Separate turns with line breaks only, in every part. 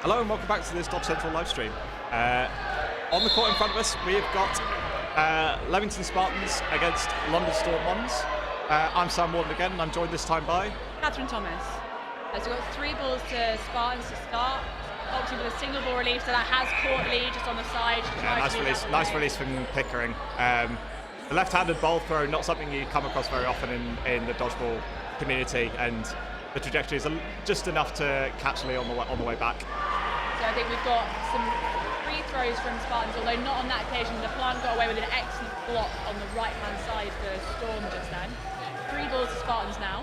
Hello and welcome back to this Dodge Central live stream. On the court in front of us, we have got Leamington Spartans against London Storm Ones. I'm Sam Warden again, and I'm joined this time by
Catherine Thomas. So we've got 3 balls to Spartans to start. Obviously with a single ball relief, so that has caught Lee just on the side.
Nice release from Pickering. The left-handed ball throw, not something you come across very often in the dodgeball community, and the trajectory is just enough to catch Lee on the way back.
So I think we've got some free throws from Spartans, although not on that occasion. The Plant got away with an excellent block on the right-hand side for Storm just then. 3 balls to Spartans now.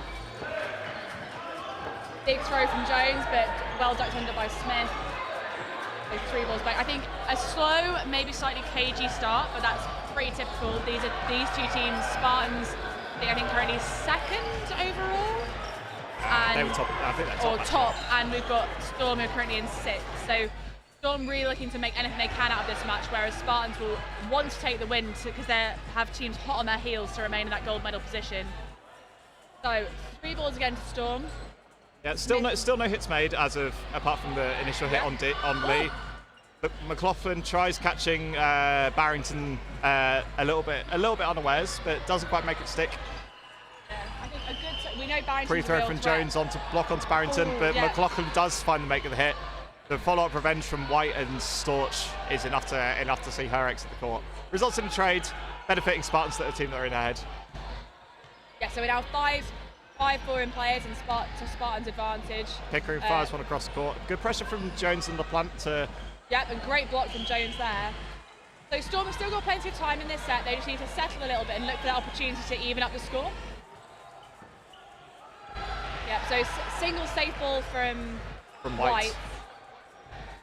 Big throw from Jones, but well ducked under by Smith. So 3 balls back. I think a slow, maybe slightly cagey start, but that's pretty typical. These two teams, Spartans, I think currently 2nd overall. And,
they were top, I think they're
top, and we've got Storm who are currently in 6th. So Storm really looking to make anything they can out of this match, whereas Spartans will want to take the win because they have teams hot on their heels to remain in that gold medal position. So 3 balls again to Storm.
Yeah, still no hits made apart from the initial hit on Lee. But McLaughlin tries catching Barrington a little bit unawares, but doesn't quite make it stick.
We know Barrington's
Free throw from Jones onto Barrington, but
yeah.
McLaughlin does finally make the hit. The follow-up revenge from White and Storch is enough to see her exit the court. Results in a trade, benefiting Spartans, that the team that are in ahead.
Yeah, so we're now 5-4 in players and to Spartans' advantage.
Pickering fires one across the court. Good pressure from Jones and LaPlante to...
Yeah, a great block from Jones there. So Storm have still got plenty of time in this set. They just need to settle a little bit and look for that opportunity to even up the score. Yeah, so single safe ball from White.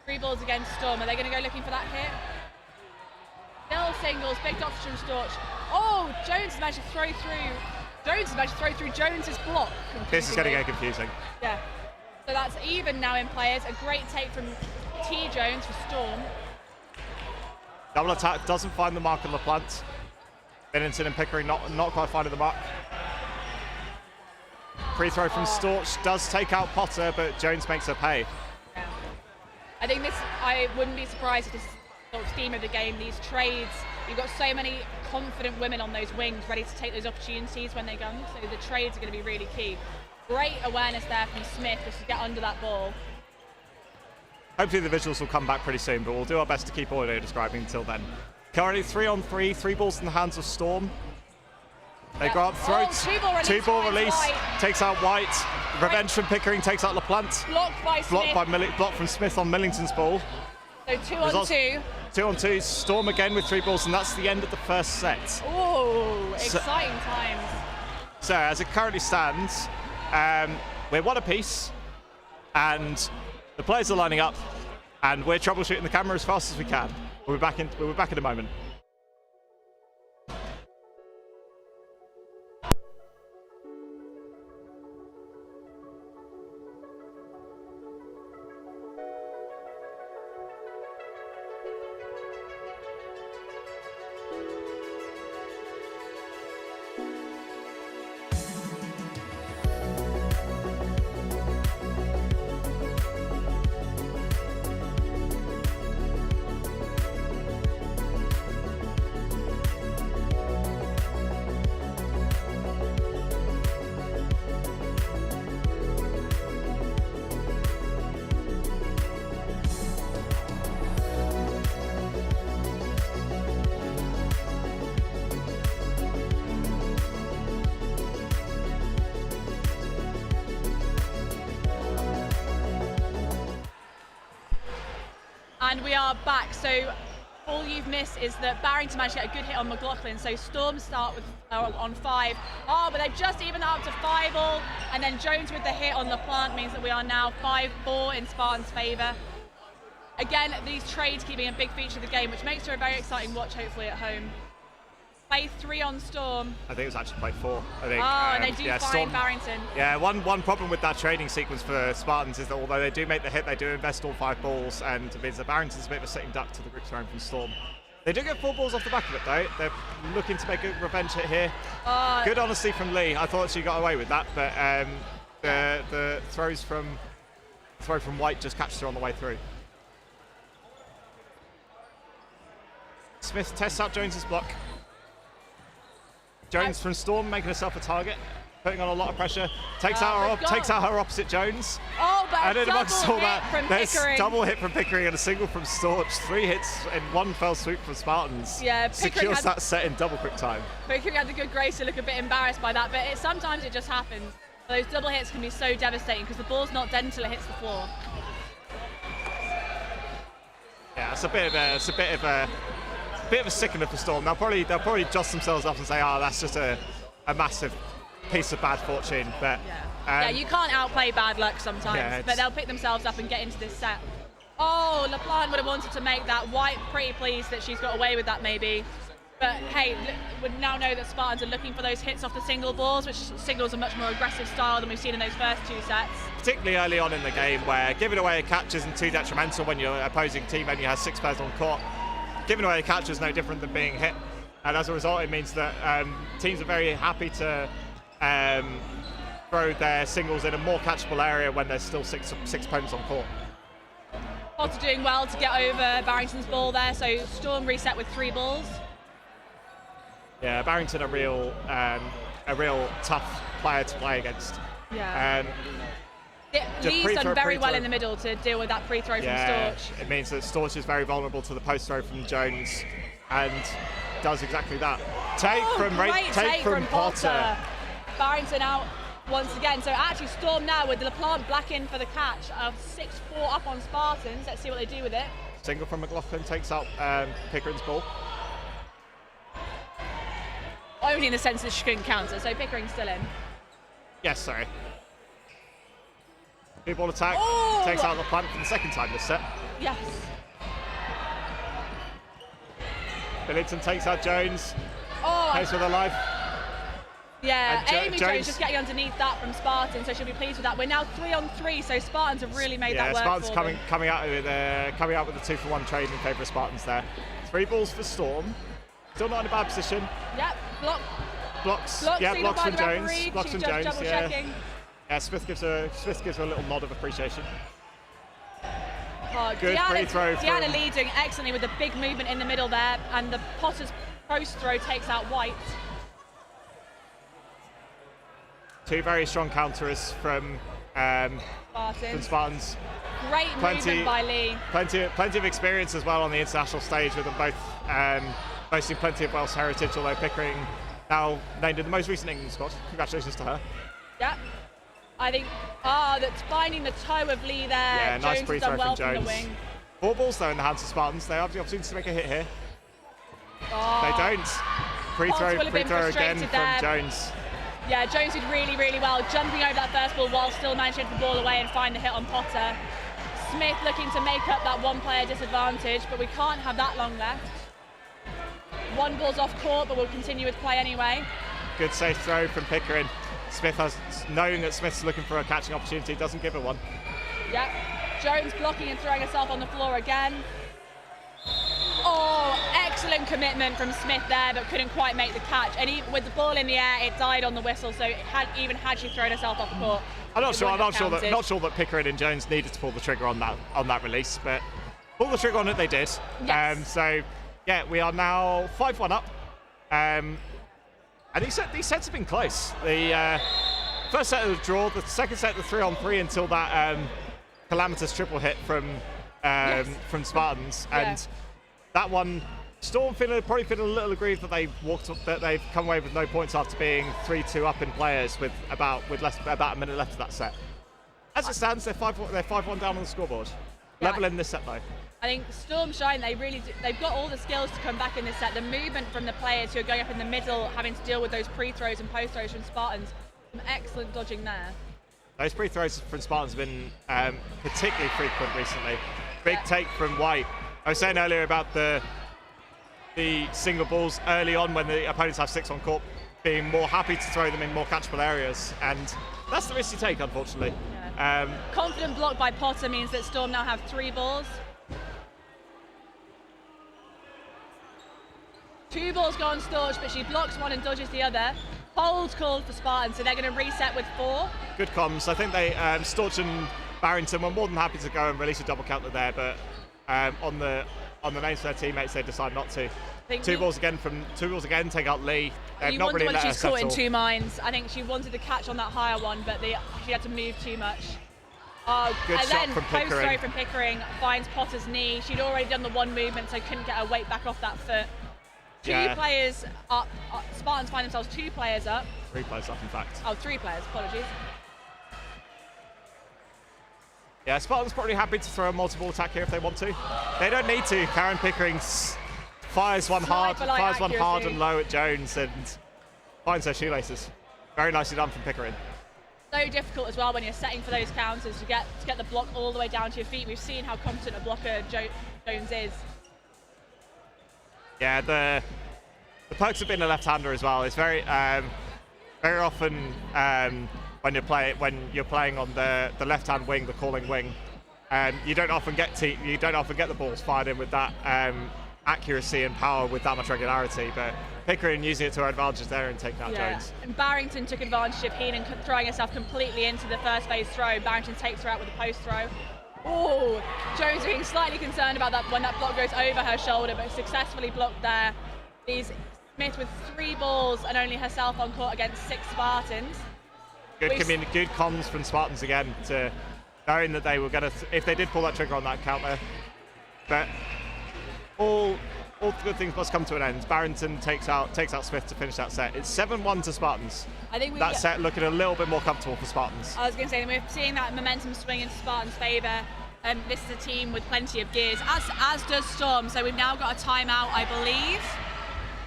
3 balls against Storm. Are they going to go looking for that hit? Still singles, big dots from Storch. Oh, Jones has managed to throw through Jones's block.
This is going to get confusing.
Yeah. So that's even now in players. A great take from T. Jones for Storm.
Double attack doesn't find the mark on LaPlante. Bennington and Pickering not quite finding the mark. Free throw from Storch does take out Potter, but Jones makes her pay.
Yeah. I think I wouldn't be surprised if this is the sort of theme of the game. These trades, you've got so many confident women on those wings ready to take those opportunities when they come. So the trades are going to be really key. Great awareness there from Smith just to get under that ball.
Hopefully the visuals will come back pretty soon, but we'll do our best to keep audio describing until then. Currently 3-on-3, 3 balls in the hands of Storm. They go up, throw, 2-ball release, takes out White. Revenge from Pickering takes out LaPlante.
Blocked by Smith.
Blocked from Smith on Millington's ball.
So 2-on-2.
2-on-2, Storm again with 3 balls, and that's the end of the first set.
Oh, exciting times.
So as it currently stands, we're 1 apiece, and the players are lining up, and we're troubleshooting the camera as fast as we can. We'll be back in a moment.
And we are back. So all you've missed is that Barrington managed to get a good hit on McLaughlin. So Storm start with on 5. Oh, but they've just evened that up to 5-all. And then Jones with the hit on LaPlante means that we are now 5-4 in Spartans' favour. Again, these trades keeping a big feature of the game, which makes for a very exciting watch, hopefully, at home. Play 3 on Storm.
I think it was actually play 4. I think.
And they do find
Storm,
Barrington.
Yeah, one problem with that trading sequence for Spartans is that although they do make the hit, they do invest all 5 balls, and it means that Barrington's a bit of a sitting duck to the grip thrown from Storm. They do get 4 balls off the back of it though. They're looking to make a revenge hit here. Good honesty from Lee. I thought she got away with that, but the throws from throw from White just catches her on the way through. Smith tests out Jones's block. Jones from Storm making herself a target, putting on a lot of pressure. Takes out her opposite Jones.
Oh, but
and
a double hit from Pickering.
Double hit from Pickering and a single from Storch. 3 hits in one fell swoop from Spartans.
Yeah,
secures that set in double quick time.
Pickering had the good grace to look a bit embarrassed by that, but sometimes it just happens. Those double hits can be so devastating because the ball's not dead until it hits the floor.
Yeah, it's a bit of a sickener for Storm. They'll probably dust themselves up and say, "Oh, that's just a massive piece of bad fortune." But
yeah, you can't outplay bad luck sometimes. But they'll pick themselves up and get into this set. Oh, LaPlante would have wanted to make that. White pretty pleased that she's got away with that maybe. But hey, we now know that Spartans are looking for those hits off the single balls, which signals a much more aggressive style than we've seen in those first 2 sets.
Particularly early on in the game, where giving away a catch isn't too detrimental when your opposing team only has 6 players on court. Giving away a catch is no different than being hit, and as a result, it means that teams are very happy to throw their singles in a more catchable area when there's still six opponents on court.
Potter doing well to get over Barrington's ball there, so Storm reset with 3 balls.
Yeah, Barrington a real tough player to play against.
Yeah. Lee's done very well in the middle to deal with that free throw from Storch.
It means that Storch is very vulnerable to the post throw from Jones and does exactly that. Take from Potter.
Barrington out once again. So actually Storm now with LaPlante black in for the catch of 6-4 up on Spartans. Let's see what they do with it.
Single from McLaughlin takes out Pickering's ball.
Only in the sense that she couldn't counter, so Pickering's still in.
Yes, sorry. 2-ball attack, takes out LaPlante for the 2nd time this set.
Yes.
Billington takes out Jones. Pays with her life.
Yeah, Amy Jones just getting underneath that from Spartan, so she'll be pleased with that. We're now 3-on-3, so Spartans have really made that work.
Spartans coming out with a 2-for-1 trade in favour of Spartans there. 3 balls for Storm. Still not in a bad position.
Yep,
blocks from Jones. Blocks from Jones. Yeah, Smith gives her a little nod of appreciation. Good free throw.
Deanna Lee doing excellently with the big movement in the middle there, and the Potter's post throw takes out White.
2 very strong counterers from Spartans.
Great movement by Lee.
Plenty of experience as well on the international stage with them both boasting plenty of Welsh heritage, although Pickering now named in the most recent England squad. Congratulations to her.
Yep. I think, that's finding the toe of Lee there.
Yeah, nice free throw from Jones.
The wing.
4 balls though in the hands of Spartans. They have the opportunity to make a hit here. They don't. Free throw again from Jones.
Yeah, Jones did really, really well, jumping over that first ball while still managing to get the ball away and find the hit on Potter. Smith looking to make up that 1-player disadvantage, but we can't have that long left. 1 ball's off court, but we'll continue with play anyway.
Good safe throw from Pickering. Smith has known that Smith's looking for a catching opportunity, doesn't give her one.
Yep. Jones blocking and throwing herself on the floor again. Excellent commitment from Smith there, but couldn't quite make the catch. And even with the ball in the air, it died on the whistle, so even had she thrown herself off the court,
I'm not sure that Pickering and Jones needed to pull the trigger on that release, but pull the trigger on it they did.
Yes.
So yeah, we are now 5-1 up. And these sets have been close. The first set was a draw, the second set the 3-on-3 until that calamitous triple hit from Spartans, and that one, Storm probably feeling a little aggrieved that they've come away with no points after being 3-2 up in players with about a minute left of that set. As it stands, they're 5-1 down on the scoreboard. Level in this set though.
I think Storm shine. They've got all the skills to come back in this set. The movement from the players who are going up in the middle, having to deal with those pre-throws and post-throws from Spartans. Some excellent dodging there. Those
pre-throws from Spartans have been particularly frequent recently. Big take from White. I was saying earlier about the single balls early on when the opponents have 6 on court, being more happy to throw them in more catchable areas, and that's the risk you take, unfortunately.
Yeah. Confident block by Potter means that Storm now have 3 balls. 2 balls go on Storch, but she blocks one and dodges the other. Hold called for Spartans, so they're going to reset with 4.
Good comms. I think Storch and Barrington were more than happy to go and release a double counter there, but on the names of their teammates, they decide not to. Two balls again, take out Lee.
You
not
wonder
really
whether
let her
she's caught in
settle.
two minds. I think she wanted to catch on that higher one, but she had to move too much. Oh,
Good
and
shot
then
from
post
Pickering.
throw from Pickering finds Potter's knee. She'd already done the one movement, so couldn't get her weight back off that foot. Two players up. Spartans find themselves 2 players up.
3 players up, in fact.
Oh, 3 players. Apologies.
Yeah, Spartans probably happy to throw a multiple attack here if they want to. They don't need to. Karen Pickering fires one hard and low at Jones and finds her shoelaces. Very nicely done from Pickering.
So difficult as well when you're setting for those counters to get the block all the way down to your feet. We've seen how competent a blocker Jones is.
Yeah, the perks of being a left-hander as well. It's very often when you're playing on the left-hand wing, the calling wing, you don't often get the balls fired in with that accuracy and power with that much regularity. But Pickering using it to her advantage there and taking out Jones.
And Barrington took advantage of Heenan throwing herself completely into the first phase throw. Barrington takes her out with a post throw. Oh, Jones being slightly concerned about that when that block goes over her shoulder, but successfully blocked there. Leaves Smith with 3 balls and only herself on court against 6 Spartans.
Good comms from Spartans again, to knowing that they were going to, if they did pull that trigger on that counter. But all good things must come to an end. Barrington takes out Smith to finish that set. It's 7-1 to Spartans.
I think
that set looking a little bit more comfortable for Spartans.
I was going to say, we're seeing that momentum swing into Spartans' favour. This is a team with plenty of gears, as does Storm. So we've now got a timeout, I believe.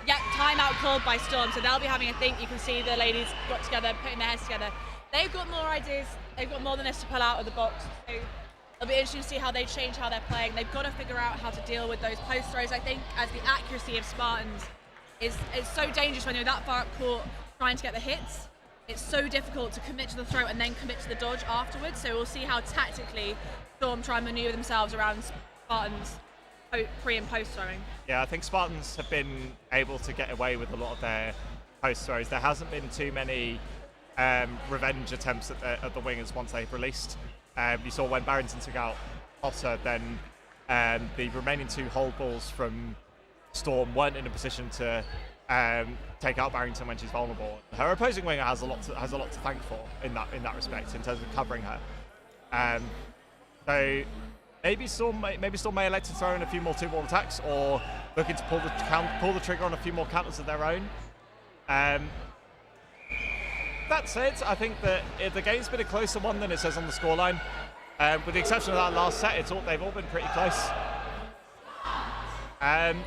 Yep, timeout called by Storm. So they'll be having a think. You can see the ladies got together, putting their heads together. They've got more ideas. They've got more than this to pull out of the box. So it'll be interesting to see how they change how they're playing. They've got to figure out how to deal with those post throws, I think, as the accuracy of Spartans is so dangerous when you're that far up court trying to get the hits. It's so difficult to commit to the throw and then commit to the dodge afterwards. So we'll see how tactically Storm try and maneuver themselves around Spartans pre and post throwing.
Yeah, I think Spartans have been able to get away with a lot of their post throws. There hasn't been too many revenge attempts at the wingers once they've released. You saw when Barrington took out Potter, then the remaining 2 hold balls from Storm weren't in a position to take out Barrington when she's vulnerable. Her opposing winger has a lot to thank for in that respect in terms of covering her. So maybe Storm may elect to throw in a few more 2-ball attacks, or looking to pull the trigger on a few more counters of their own. That said, I think that the game's been a closer one than it says on the scoreline. With the exception of that last set, they've all been pretty close.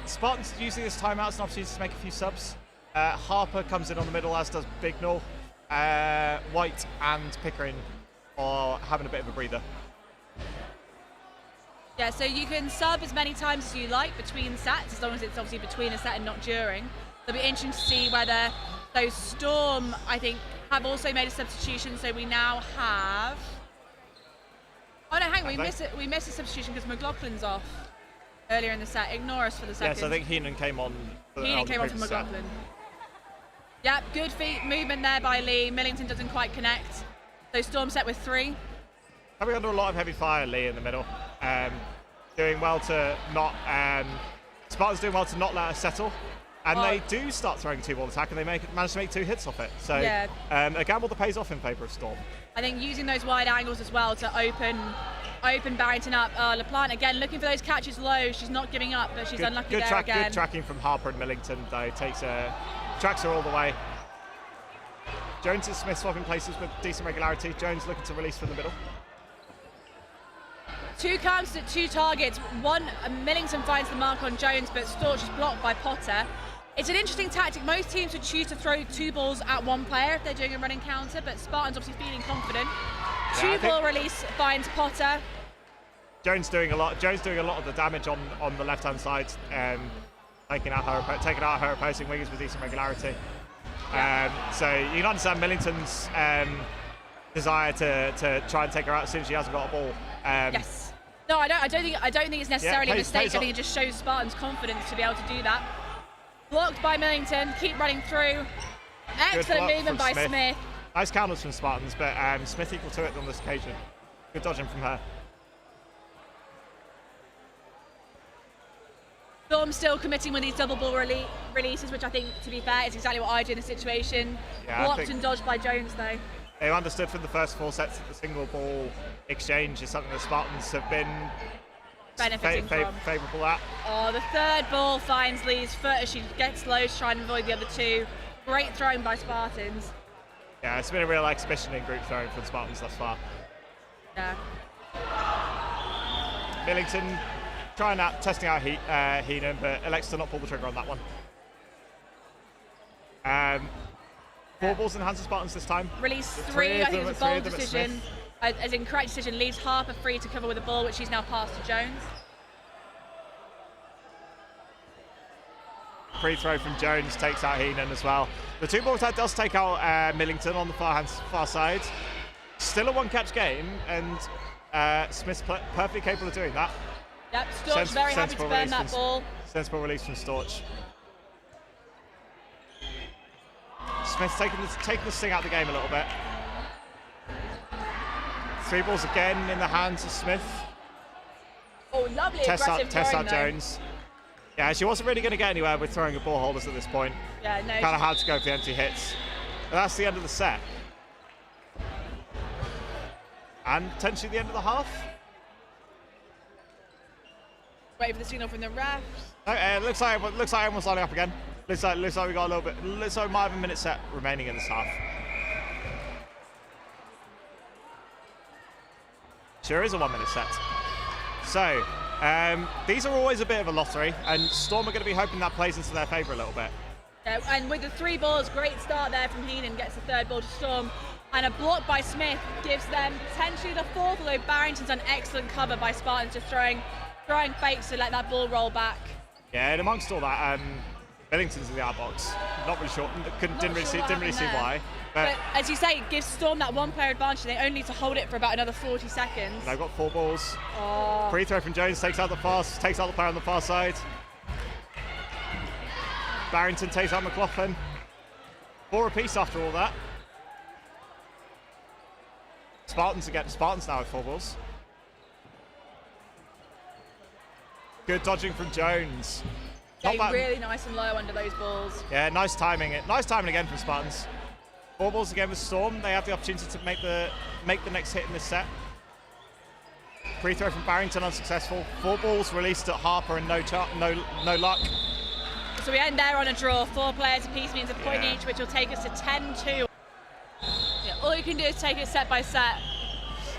Spartans using this timeout as an opportunity to make a few subs. Harper comes in on the middle, as does Bignall. White and Pickering are having a bit of a breather.
Yeah, so you can sub as many times as you like between sets, as long as it's obviously between a set and not during. It'll be interesting to see whether those Storm, I think, have also made a substitution. So we now have. Oh no, hang on, we missed a substitution because McLaughlin's off earlier in the set. Ignore us for the second.
Yes, I think Heenan came on.
Heenan came on for McLaughlin. Yep, good feet movement there by Lee. Millington doesn't quite connect. So Storm set with 3.
Coming under a lot of heavy fire, Lee in the middle. Doing well to not. Spartans doing well to not let her settle. And they do start throwing 2-ball attack, and they manage to make 2 hits off it. So
yeah.
A gamble that pays off in favour of Storm.
I think using those wide angles as well to open Barrington up. LaPlante again looking for those catches low. She's not giving up, but she's unlucky there again.
Good tracking from Harper and Millington, though. Tracks her all the way. Jones and Smith swapping places with decent regularity. Jones looking to release from the middle.
2 counters at 2 targets. One, Millington finds the mark on Jones, but Storch is blocked by Potter. It's an interesting tactic. Most teams would choose to throw 2 balls at 1 player if they're doing a running counter, but Spartans obviously feeling confident. 2-ball release finds Potter.
Jones doing a lot of the damage on the left-hand side, taking out her opposing wingers with decent regularity. So you can understand Millington's desire to try and take her out as soon as she hasn't got a ball.
Yes. No, I don't think it's necessarily a mistake. I think it just shows Spartans' confidence to be able to do that. Blocked by Millington. Keep running through. Excellent movement by Smith.
Nice counters from Spartans, but Smith equal to it on this occasion. Good dodging from her.
Storm still committing with these double ball releases, which I think, to be fair, is exactly what I do in this situation.
Yeah,
Blocked and dodged by Jones, though.
They understood from the first 4 sets that the single ball exchange is something the Spartans have been
benefiting from.
Favourable at.
Oh, the third ball finds Lee's foot as she gets low to try and avoid the other 2. Great throwing by Spartans.
Yeah, it's been a real exhibition in group throwing for the Spartans thus far.
Yeah.
Millington testing out Heenan, but elects to not pull the trigger on that one. 4 balls in the hands of Spartans this time.
Release 3, I think it was a bold decision. As in correct decision, leaves Harper free to cover with the ball, which she's now passed to Jones.
Free throw from Jones takes out Heenan as well. The 2 balls that does take out Millington on the far side. Still a 1-catch game, and Smith's perfectly capable of doing that.
Yep, Storch very happy to burn that ball.
Sensible release from Storch. Smith's taking the sting out of the game a little bit. 3 balls again in the hands of Smith.
Oh, lovely aggressive
Test
throwing,
out Jones. Yeah, she wasn't really going to get anywhere with throwing at ball holders at this point.
Yeah, no.
Kind of had to go for the empty hits. But that's the end of the set. And potentially the end of the half.
Wait for the signal from the refs.
No, looks like everyone's lining up again. Looks like we got a little bit. Looks like we might have a minute set remaining in this half. Sure is a 1-minute set. So these are always a bit of a lottery, and Storm are going to be hoping that plays into their favour a little bit.
Yeah, and with the 3 balls, great start there from Heenan, gets the 3rd ball to Storm, and a block by Smith gives them potentially the 4th, although Barrington's done excellent cover by Spartans, just throwing fakes to let that ball roll back.
Yeah, and amongst all that, Millington's in the outbox. Not really sure. Didn't really see why.
But as you say, it gives Storm that 1-player advantage. They only need to hold it for about another 40 seconds.
They've got 4 balls.
Oh.
Free throw from Jones takes out the player on the far side. Barrington takes out McLaughlin. 4 apiece after all that. Spartans now with 4 balls. Good dodging from Jones.
Really nice and low under those balls.
Yeah, nice timing. Nice timing again from Spartans. 4 balls again with Storm. They have the opportunity to make the next hit in this set. Free throw from Barrington unsuccessful. 4 balls released at Harper and no luck.
So we end there on a draw. 4 players apiece means a point each, which will take us to 10-2. Yeah, all you can do is take it set by set.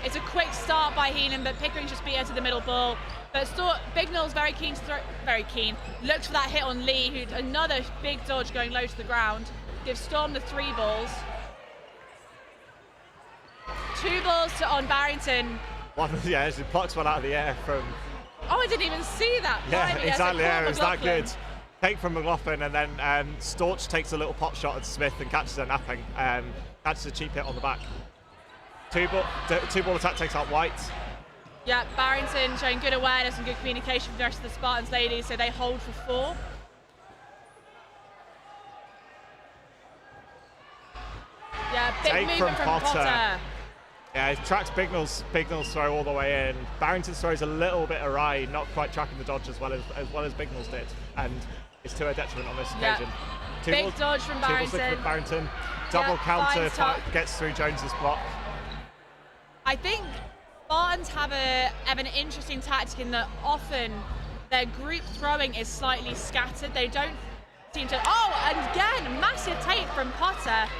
It's a quick start by Heenan, but Pickering just beat her to the middle ball. But Bignell's very keen to throw, looked for that hit on Lee, who another big dodge going low to the ground. Gives Storm the 3 balls. 2 balls on Barrington.
She plucks one out of the air from...
Oh, I didn't even see that.
Yeah, exactly, it was that good. Take from McLaughlin, and then Storch takes a little pot shot at Smith and catches her napping. Catches a cheap hit on the back. 2 ball attack takes out White.
Yeah, Barrington showing good awareness and good communication with the rest of the Spartans ladies, so they hold for 4. Yeah, big movement from Potter.
Yeah, he tracks Bignell's throw all the way in. Barrington's throw is a little bit awry, not quite tracking the dodge as well as Bignell's did, and it's to her detriment on this occasion.
Big dodge from
Barrington. Double counter gets through Jones's block.
I think Spartans have an interesting tactic in that often their group throwing is slightly scattered. They don't seem to... Oh, and again, massive take from Potter.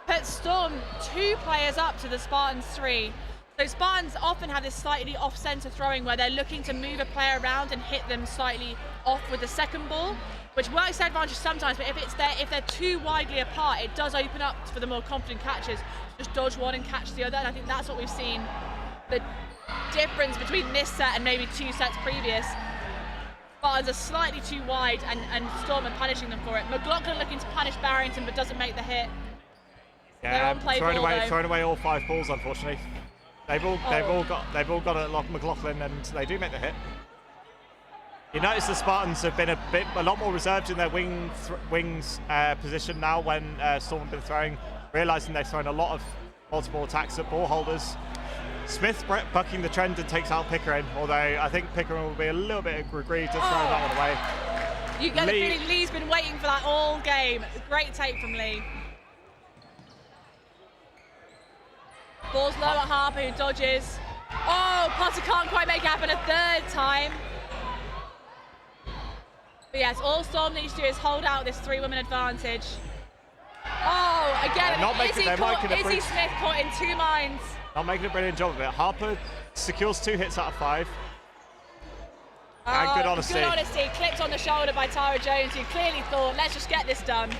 Puts Storm 2 players up to the Spartans 3. So Spartans often have this slightly off-center throwing where they're looking to move a player around and hit them slightly off with the second ball, which works their advantage sometimes, but if they're too widely apart, it does open up for the more confident catchers. Just dodge one and catch the other, and I think that's what we've seen. The difference between this set and maybe 2 sets previous. Spartans are slightly too wide, and Storm are punishing them for it. McLaughlin looking to punish Barrington, but doesn't make the hit.
Yeah, throwing away all 5 balls, unfortunately. They've all got a lock McLaughlin, and they do make the hit. You notice the Spartans have been a lot more reserved in their wings position now when Storm have been throwing, realising they've thrown a lot of multiple attacks at ball holders. Smith bucking the trend and takes out Pickering, although I think Pickering will be a little bit aggrieved to throw that one away.
You get the feeling Lee's been waiting for that all game. Great take from Lee. Ball's low at Harper, who dodges. Oh, Potter can't quite make it happen a third time. But yes, all Storm needs to do is hold out this 3-woman advantage. Oh, again, Izzy Smith caught in 2 minds.
Not making a brilliant job of it. Harper secures 2 hits out of 5. And good honesty.
Good honesty, clipped on the shoulder by Tara Jones, who clearly thought, let's just get this done.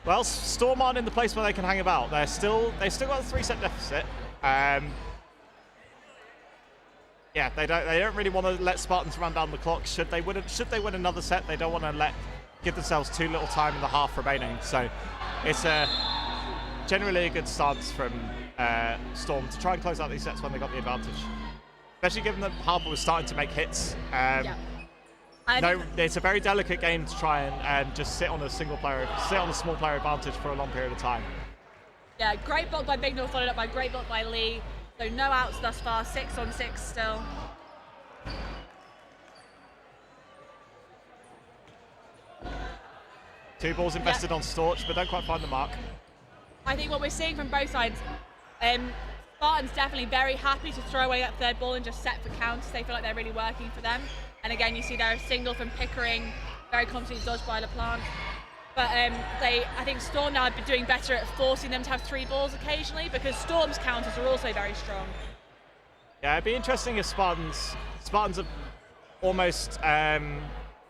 Well, Storm aren't in the place where they can hang about. They've still got a 3-set deficit. Yeah, they don't really want to let Spartans run down the clock. Should they win another set, they don't want to give themselves too little time in the half remaining. So it's generally a good stance from Storm to try and close out these sets when they got the advantage. Especially given that Harper was starting to make hits. It's a very delicate game to try and just sit on a small player advantage for a long period of time.
Yeah, great block by Bignell, followed up by great block by Lee. So no outs thus far, 6-on-6 still.
Two balls invested on Storch, but don't quite find the mark.
I think what we're seeing from both sides, Spartans definitely very happy to throw away that third ball and just set for counters. They feel like they're really working for them. And again, you see there a single from Pickering, very confidently dodged by LaPlante. But I think Storm now have been doing better at forcing them to have 3 balls occasionally, because Storm's counters are also very strong.
Yeah, it'd be interesting if Spartans are almost on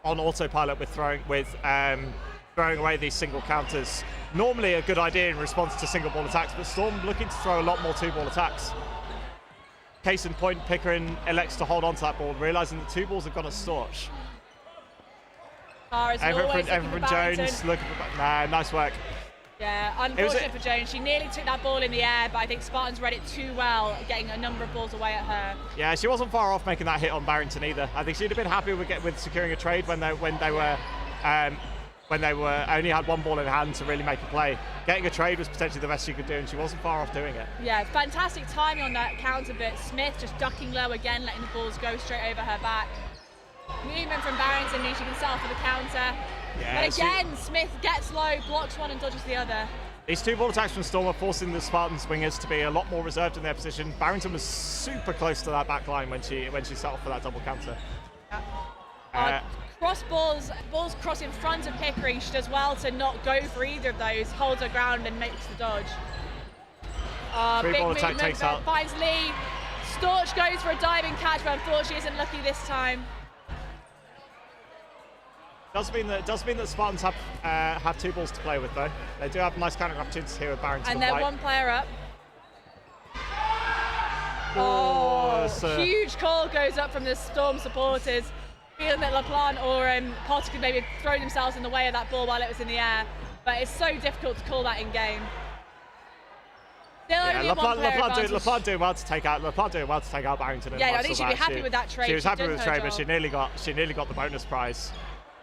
autopilot with throwing away these single counters. Normally a good idea in response to single ball attacks, but Storm looking to throw a lot more 2-ball attacks. Case in point, Pickering elects to hold on to that ball, realizing that 2 balls have got a Storch.
Everyone
Jones looking for nice work.
Yeah, unfortunate for Jones. She nearly took that ball in the air, but I think Spartans read it too well, getting a number of balls away at her. Yeah,
she wasn't far off making that hit on Barrington either. I think she'd have been happy with securing a trade when they only had 1 ball in hand to really make a play. Getting a trade was potentially the best she could do, and she wasn't far off doing it.
Yeah, fantastic timing on that counter, but Smith just ducking low again, letting the balls go straight over her back. Movement from Barrington means she can set off for the counter. Yeah, but again, Smith gets low, blocks one and dodges the other.
These 2-ball attacks from Storm are forcing the Spartans wingers to be a lot more reserved in their position. Barrington was super close to that back line when she set off for that double counter.
Cross balls cross in front of Pickering. She does well to not go for either of those, holds her ground and makes the dodge. Big movement,
takes out.
Finds Lee. Storch goes for a diving catch, but unfortunately isn't lucky this time.
Does mean that Spartans have 2 balls to play with, though. They do have nice counter opportunities here with Barrington
and they're
White.
1 player up. Huge call goes up from the Storm supporters, feeling that LaPlante or Potter could maybe throw themselves in the way of that ball while it was in the air. But it's so difficult to call that in game. LaPlante
doing well to take out Barrington.
Yeah, I think she'd be happy with that trade.
She was happy with the trade, but she nearly got the bonus prize.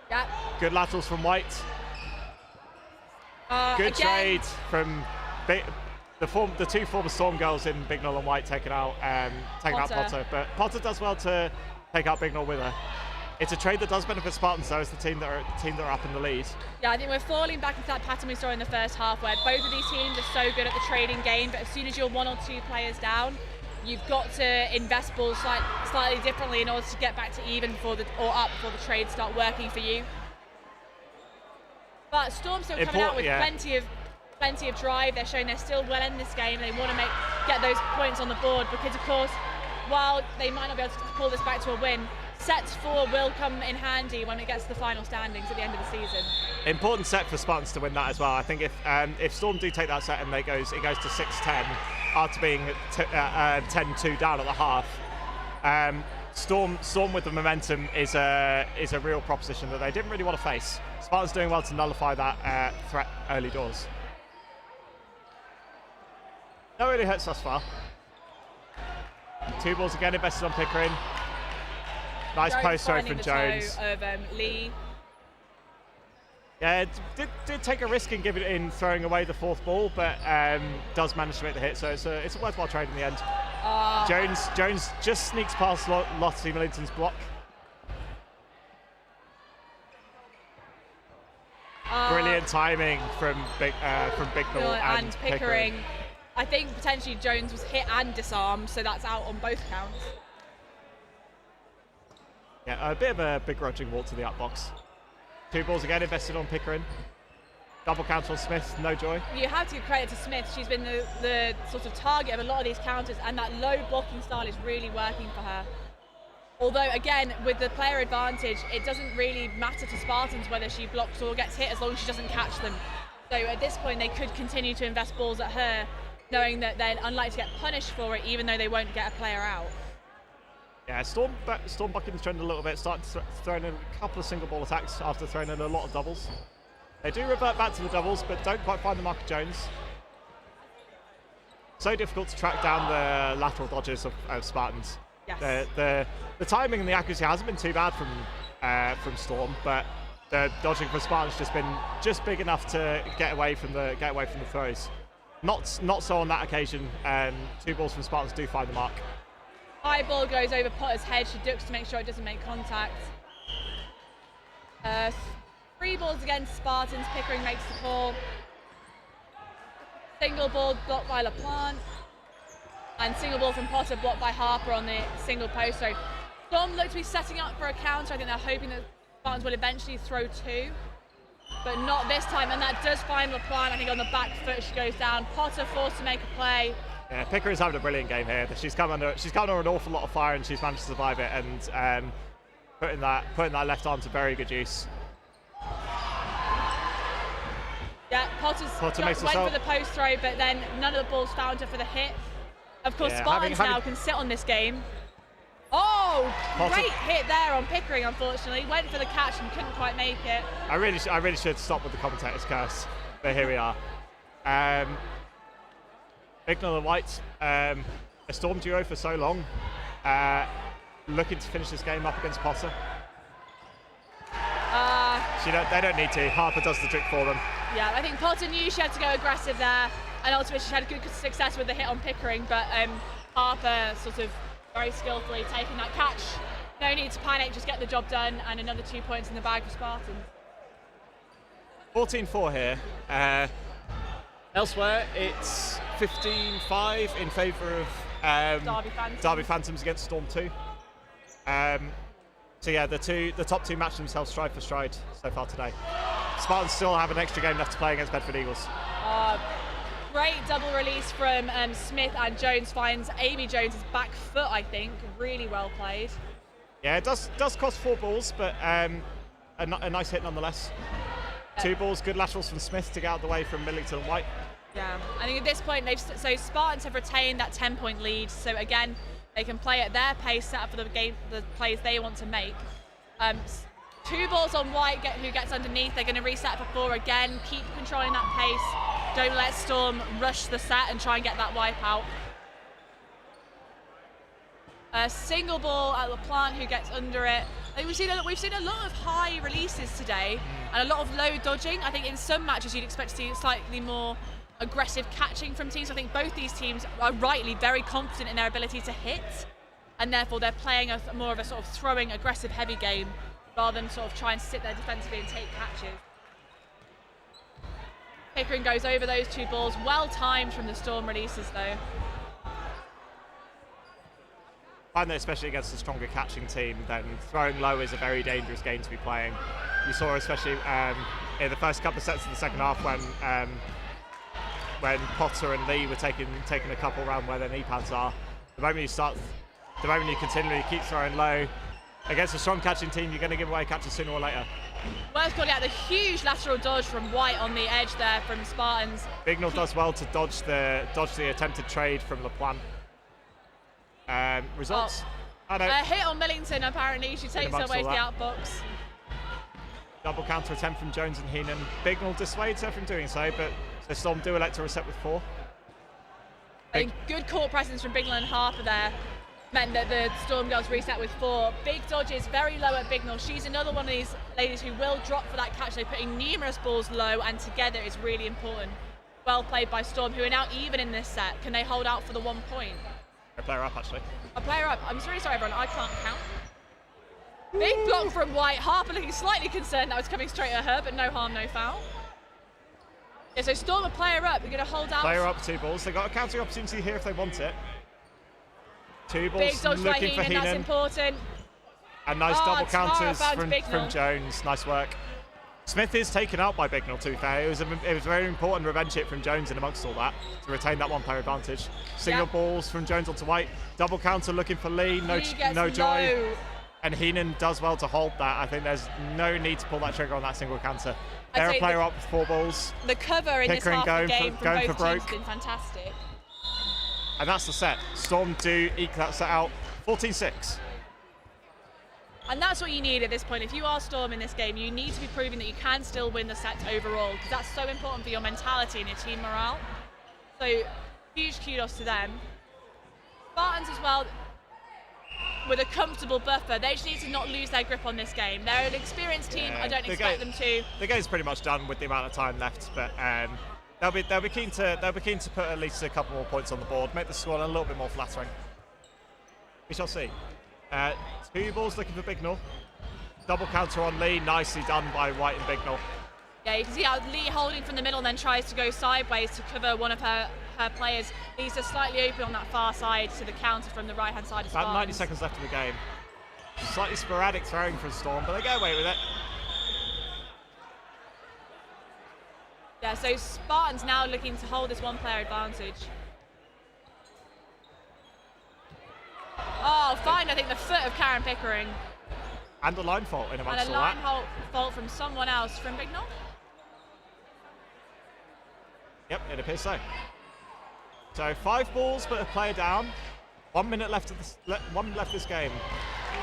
Yeah.
Good laterals from White. Good trade from the 2 former Storm girls in Bignell and White taking out Potter. But Potter does well to take out Bignell with her. It's a trade that does benefit Spartans, though, as the team that are up in the lead. Yeah,
I think we're falling back into that pattern we saw in the first half, where both of these teams are so good at the trading game, but as soon as you're 1 or 2 players down, you've got to invest balls slightly differently in order to get back to even before the trades start working for you. But Storm still coming out with plenty of drive. They're showing they're still well in this game. They want to get those points on the board, because of course, while they might not be able to pull this back to a win, sets 4 will come in handy when it gets to the final standings at the end of the season.
Important set for Spartans to win that as well. I think if Storm do take that set and it goes to 6-10 after being 10-2 down at the half, Storm with the momentum is a real proposition that they didn't really want to face. Spartans doing well to nullify that threat early doors. No really hurts thus far. 2 balls again invested on Pickering. Nice post throw from Jones.
Of Lee.
Yeah, did take a risk in throwing away the 4th ball, but does manage to make the hit. So it's a worthwhile trade in the end. Jones just sneaks past Lottie Millington's block. Brilliant timing from Bignell
and Pickering. I think potentially Jones was hit and disarmed, so that's out on both counts.
Yeah, a bit of a begrudging walk to the up box. 2 balls again invested on Pickering. Double counter on Smith, no joy.
You have to give credit to Smith. She's been the sort of target of a lot of these counters, and that low blocking style is really working for her. Although, again, with the player advantage, it doesn't really matter to Spartans whether she blocks or gets hit as long as she doesn't catch them. So at this point, they could continue to invest balls at her, knowing that they're unlikely to get punished for it, even though they won't get a player out.
Yeah, Storm bucking the trend a little bit, starting to throw in a couple of single ball attacks after throwing in a lot of doubles. They do revert back to the doubles, but don't quite find the mark of Jones. So difficult to track down the lateral dodges of Spartans.
Yes.
The timing and the accuracy hasn't been too bad from Storm, but the dodging from Spartans just big enough to get away from the throws. Not so on that occasion. 2 balls from Spartans do find the mark.
High ball goes over Potter's head. She ducks to make sure it doesn't make contact. 3 balls against Spartans. Pickering makes the call. Single ball blocked by LaPlante. And single ball from Potter blocked by Harper on the single post. So Storm look to be setting up for a counter. I think they're hoping that Spartans will eventually throw 2, but not this time. And that does find LaPlante. I think on the back foot she goes down. Potter forced to make a play.
Yeah, Pickering's having a brilliant game here. She's come under an awful lot of fire and she's managed to survive it and putting that left arm to very good use.
Yeah, Potter went for the post throw, but then none of the balls found her for the hit. Of course, yeah, Spartans now can sit on this game. Oh, great hit there on Pickering, unfortunately. Went for the catch and couldn't quite make it.
I really should stop with the commentator's curse, but here we are. Bignell and White, a Storm duo for so long, looking to finish this game up against Potter. They don't need to. Harper does the trick for them.
Yeah, I think Potter knew she had to go aggressive there, and ultimately she had good success with the hit on Pickering, but Harper sort of very skillfully taking that catch. No need to panic, just get the job done, and another 2 points in the bag for Spartans.
14-4 here. Elsewhere, it's 15-5 in favour of Derby Phantoms against Storm 2. So yeah, the top 2 match themselves stride for stride so far today. Spartans still have an extra game left to play against Bedford Eagles.
Great double release from Smith, and Jones finds Amy Jones' back foot, I think. Really well played.
Yeah, it does cost 4 balls, but a nice hit nonetheless. 2 balls, good laterals from Smith to get out of the way from Millington and White.
Yeah, I think at this point, Spartans have retained that 10-point lead, so again, they can play at their pace, set up for the game, the plays they want to make. 2 balls on White, who gets underneath. They're going to reset for 4 again, keep controlling that pace. Don't let Storm rush the set and try and get that wipe out. A single ball at LaPlante, who gets under it. I think we've seen a lot of high releases today and a lot of low dodging. I think in some matches you'd expect to see slightly more aggressive catching from teams. I think both these teams are rightly very confident in their ability to hit, and therefore they're playing more of a sort of throwing, aggressive, heavy game rather than sort of try and sit there defensively and take catches. Pickering goes over those 2 balls, well timed from the Storm releases though.
I find that especially against a stronger catching team, then throwing low is a very dangerous game to be playing. You saw especially in the first couple of sets of the second half when Potter and Lee were taking a couple round where their knee pads are. The moment you continually keep throwing low against a strong catching team, you're going to give away catches sooner or later.
Worth calling out the huge lateral dodge from White on the edge there from Spartans.
Bignell does well to dodge the attempted trade from LaPlante. Results?
A hit on Millington, apparently. She takes her way to the outbox.
Double counter attempt from Jones and Heenan. Bignell dissuades her from doing so, but so Storm do elect to reset with 4.
I think good court presence from Bignell and Harper there meant that the Storm girls reset with 4. Big dodges, very low at Bignell. She's another one of these ladies who will drop for that catch. They're putting numerous balls low, and together is really important. Well played by Storm, who are now even in this set. Can they hold out for the 1 point?
A player up, actually.
A player up. I'm really sorry, everyone. I can't count. Big block from White. Harper looking slightly concerned that was coming straight at her, but no harm, no foul. Yeah, so Storm a player up. They're going to hold out.
Player up, 2 balls. They got a counter opportunity here if they want it. 2 balls.
Big dodge by
looking for
Heenan. That's important.
And nice double counters from
Bignell.
Jones. Nice work. Smith is taken out by Bignell, to be fair. It was a very important revenge hit from Jones in amongst all that to retain that 1-player advantage. Single balls from Jones onto White. Double counter looking for Lee. No joy. And Heenan does well to hold that. I think there's no need to pull that trigger on that single counter. They're a player up with 4 balls.
The cover in
Pickering
this half of the game from both teams has been fantastic.
And that's the set. Storm do eke that set out 14-6.
And that's what you need at this point. If you are Storm in this game, you need to be proving that you can still win the set overall, because that's so important for your mentality and your team morale. So huge kudos to them. Spartans as well, with a comfortable buffer. They just need to not lose their grip on this game. They're an experienced team. I don't expect them to.
The game's pretty much done with the amount of time left, but they'll be keen to put at least a couple more points on the board, make the score a little bit more flattering. We shall see. 2 balls looking for Bignell. Double counter on Lee, nicely done by White and Bignell.
Yeah, you can see how Lee holding from the middle and then tries to go sideways to cover one of her players. Leaves her slightly open on that far side to the counter from the right-hand side of Spartans.
About 90 seconds left of the game. Slightly sporadic throwing from Storm, but they get away with it.
Yeah, so Spartans now looking to hold this 1-player advantage. Oh, fine, I think the foot of Karen Pickering.
And a line fault in amongst
all that. And a line fault from someone else, from Bignell?
Yep, it appears so. So 5 balls, but a player down. 1 minute left of this game.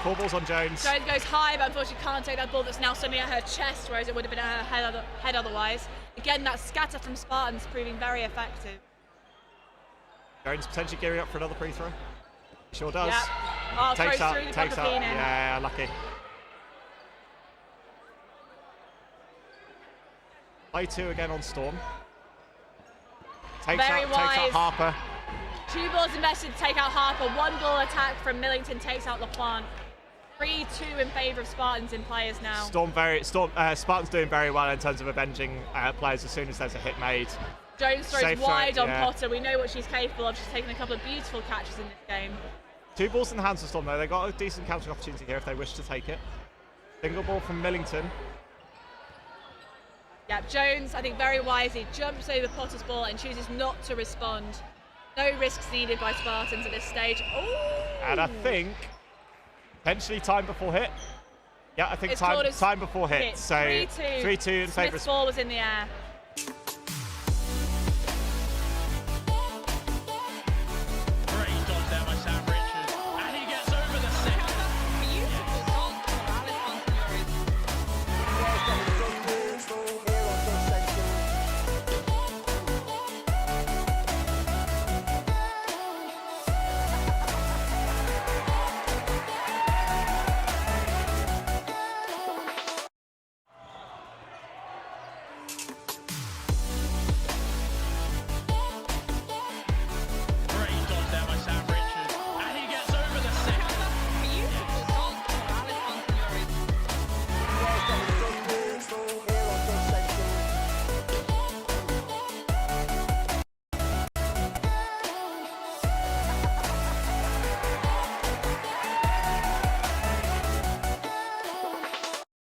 4 balls on Jones.
Jones goes high, but unfortunately can't take that ball that's now suddenly at her chest, whereas it would have been at her head otherwise. Again, that scatter from Spartans proving very effective.
Jones potentially gearing up for another free throw. Sure does.
Yep. Oh,
takes
throws
out,
through the
takes out.
Heenan.
Yeah, lucky. Play 2 again on Storm. Takes out Harper.
2 balls invested to take out Harper. 1 ball attack from Millington takes out LaPlante. 3-2 in favour of Spartans in players now.
Spartans doing very well in terms of avenging players as soon as there's a hit made.
Jones throws wide on Potter. We know what she's capable of. She's taken a couple of beautiful catches in this game.
2 balls in the hands of Storm though. They got a decent counter opportunity here if they wish to take it. Single ball from Millington.
Yeah, Jones, I think very wisely, jumps over Potter's ball and chooses not to respond. No risks needed by Spartans at this stage. Ooh.
And I think potentially time before hit. Yeah, I think time before hit. So
3-2
in favour.
Smith's ball was in the air.